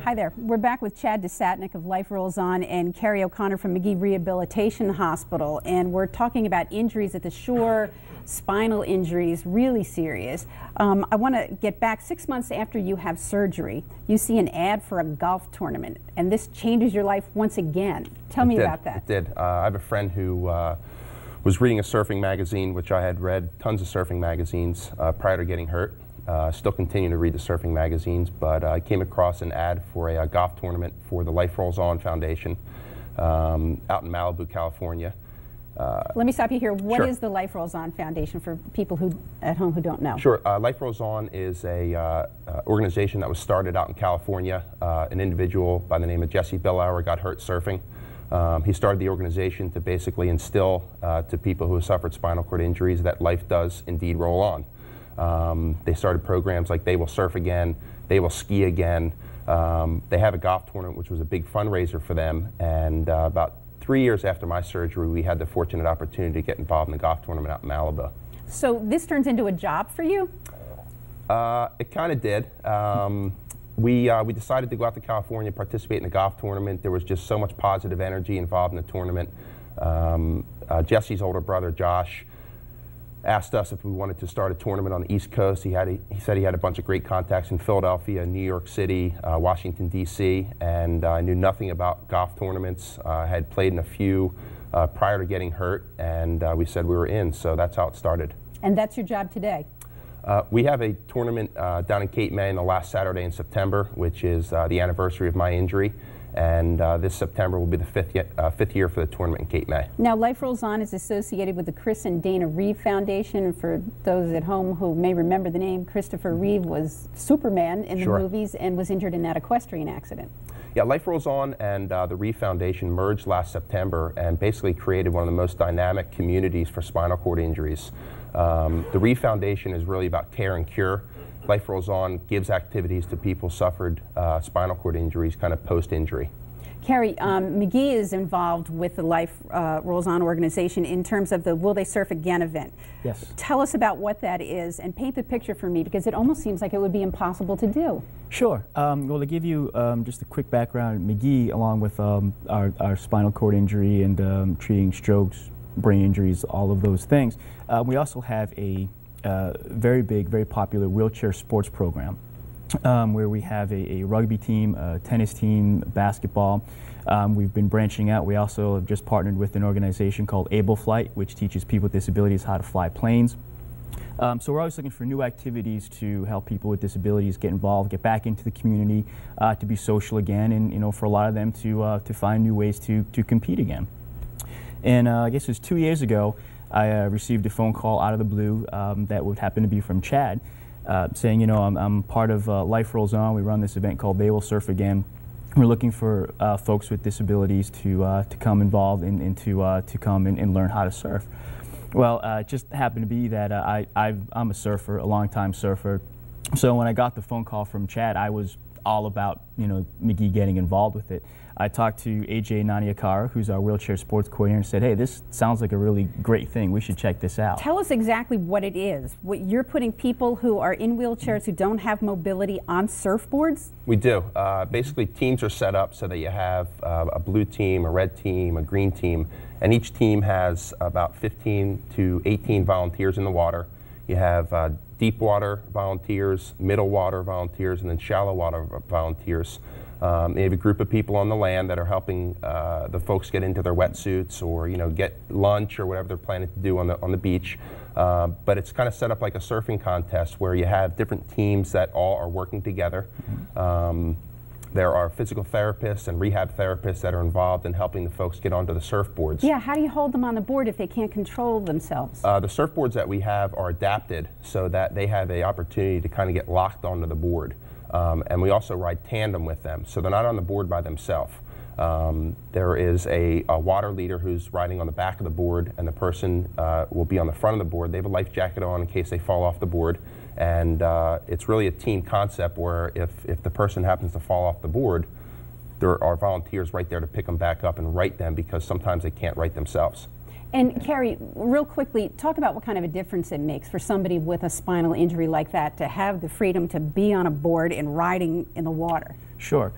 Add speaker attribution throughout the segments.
Speaker 1: Hi there. We're back with Chad DeSatnik of Life Rolls On and Kerry O'Connor from Magee Rehabilitation Hospital, and we're talking about injuries at the shore, spinal injuries, really serious. I want to get back 6 months after you have surgery. You see an ad for a golf tournament, and this changes your life once again. Tell me about that.
Speaker 2: It did. I have a friend who was reading a surfing magazine, which I had read tons of surfing magazines prior to getting hurt. Still continue to read the surfing magazines, but I came across an ad for a golf tournament for the Life Rolls On Foundation out in Malibu, California.
Speaker 1: Let me stop you here. What
Speaker 2: Sure.
Speaker 1: is the Life Rolls On Foundation for people who at home who don't know?
Speaker 2: Sure. Life Rolls On is a organization that was started out in California. An individual by the name of Jesse Billauer got hurt surfing. He started the organization to basically instill to people who have suffered spinal cord injuries that life does indeed roll on. They started programs like They Will Surf Again, They Will Ski Again. They have a golf tournament, which was a big fundraiser for them, and about 3 years after my surgery, we had the fortunate opportunity to get involved in the golf tournament out in Malibu.
Speaker 1: So this turns into a job for you?
Speaker 2: It kind of did. We decided to go out to California and participate in the golf tournament. There was just so much positive energy involved in the tournament. Jesse's older brother, Josh, asked us if we wanted to start a tournament on the East Coast. He said he had a bunch of great contacts in Philadelphia, New York City, Washington, D.C., and I knew nothing about golf tournaments. I had played in a few prior to getting hurt, and we said we were in, so that's how it started.
Speaker 1: And that's your job today?
Speaker 2: We have a tournament down in Cape May on the last Saturday in September, which is the anniversary of my injury. And this September will be the fifth year for the tournament in Cape May.
Speaker 1: Now, Life Rolls On is associated with the Chris and Dana Reeve Foundation. And for those at home who may remember the name, Christopher Reeve was Superman in the
Speaker 2: Sure.
Speaker 1: movies and was injured in that equestrian accident.
Speaker 2: Yeah, Life Rolls On and the Reeve Foundation merged last September and basically created one of the most dynamic communities for spinal cord injuries. The Reeve Foundation is really about care and cure. Life Rolls On gives activities to people who suffered spinal cord injuries kind of post-injury.
Speaker 1: Kerry, Magee is involved with the Life Rolls On organization in terms of the Will They Surf Again event.
Speaker 3: Yes.
Speaker 1: Tell us about what that is and paint the picture for me, because it almost seems like it would be impossible to do.
Speaker 3: Sure. Well, to give you just a quick background, Magee, along with our spinal cord injury and treating strokes, brain injuries, all of those things, we also have a very big, very popular wheelchair sports program where we have a rugby team, a tennis team, basketball. We've been branching out. We also have just partnered with an organization called Able Flight, which teaches people with disabilities how to fly planes. So we're always looking for new activities to help people with disabilities get involved, get back into the community, to be social again, and for a lot of them to find new ways to compete again. And I guess it was 2 years ago, I received a phone call out of the blue that would happen to be from Chad, saying, I'm part of Life Rolls On. We run this event called They Will Surf Again. We're looking for folks with disabilities to come involved and to come and learn how to surf. Well, it just happened to be that I'm a surfer, a longtime surfer. So when I got the phone call from Chad, I was all about Magee getting involved with it. I talked to AJ Naniakara, who's our wheelchair sports coordinator, and said, hey, this sounds like a really great thing. We should check this out.
Speaker 1: Tell us exactly what it is. You're putting people who are in wheelchairs who don't have mobility on surfboards?
Speaker 2: We do. Basically, teams are set up so that you have a blue team, a red team, a green team, and each team has about 15 to 18 volunteers in the water. You have deep water volunteers, middle water volunteers, and then shallow water volunteers. They have a group of people on the land that are helping the folks get into their wetsuits or get lunch or whatever they're planning to do on the beach. But it's kind of set up like a surfing contest where you have different teams that all are working together. There are physical therapists and rehab therapists that are involved in helping the folks get onto the surfboards.
Speaker 1: Yeah, how do you hold them on the board if they can't control themselves?
Speaker 2: The surfboards that we have are adapted so that they have an opportunity to kind of get locked onto the board. And we also ride tandem with them, so they're not on the board by themselves. There is a water leader who's riding on the back of the board, and the person will be on the front of the board. They have a life jacket on in case they fall off the board. And it's really a team concept where if the person happens to fall off the board, there are volunteers right there to pick them back up and right them, because sometimes they can't right themselves.
Speaker 1: And Kerry, real quickly, talk about what kind of a difference it makes for somebody with a spinal injury like that to have the freedom to be on a board and riding in the water.
Speaker 3: Sure.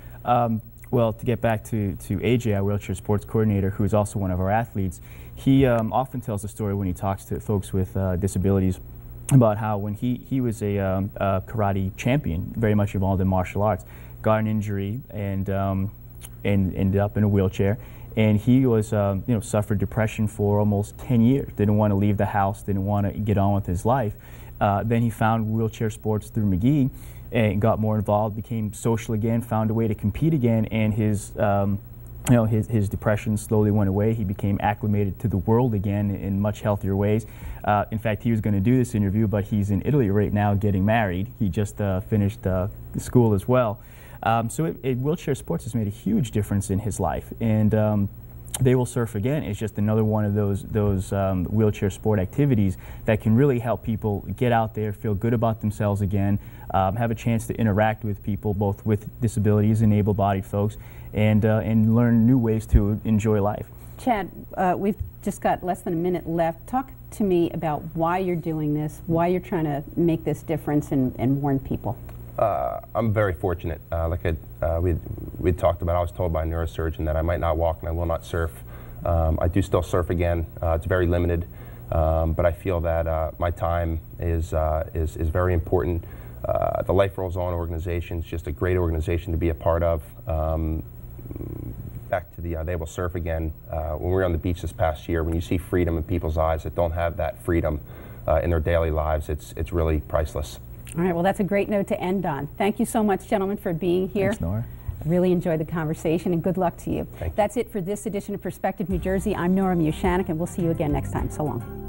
Speaker 3: Well, to get back to AJ, our wheelchair sports coordinator, who is also one of our athletes, he often tells the story when he talks to folks with disabilities about how when he was a karate champion, very much involved in martial arts, got an injury and ended up in a wheelchair. And he was, suffered depression for almost 10 years. Didn't want to leave the house, didn't want to get on with his life. Then he found wheelchair sports through Magee and got more involved, became social again, found a way to compete again, and his depression slowly went away. He became acclimated to the world again in much healthier ways. In fact, he was going to do this interview, but he's in Italy right now getting married. He just finished school as well. So wheelchair sports has made a huge difference in his life, and They Will Surf Again is just another one of those wheelchair sport activities that can really help people get out there, feel good about themselves again, have a chance to interact with people, both with disabilities and able-bodied folks, and learn new ways to enjoy life.
Speaker 1: Chad, we've just got less than a minute left. Talk to me about why you're doing this, why you're trying to make this difference and warn people.
Speaker 2: I'm very fortunate. Like we talked about, I was told by a neurosurgeon that I might not walk and I will not surf. I do still surf again. It's very limited, but I feel that my time is very important. The Life Rolls On organization is just a great organization to be a part of. Back to the They Will Surf Again. When we were on the beach this past year, when you see freedom in people's eyes that don't have that freedom in their daily lives, it's really priceless.
Speaker 1: All right, well, that's a great note to end on. Thank you so much, gentlemen, for being here.
Speaker 3: Thanks, Nora.
Speaker 1: I really enjoyed the conversation, and good luck to you.
Speaker 2: Thank you.
Speaker 1: That's it for this edition of Perspective New Jersey. I'm Nora Mushanek, and we'll see you again next time. So long.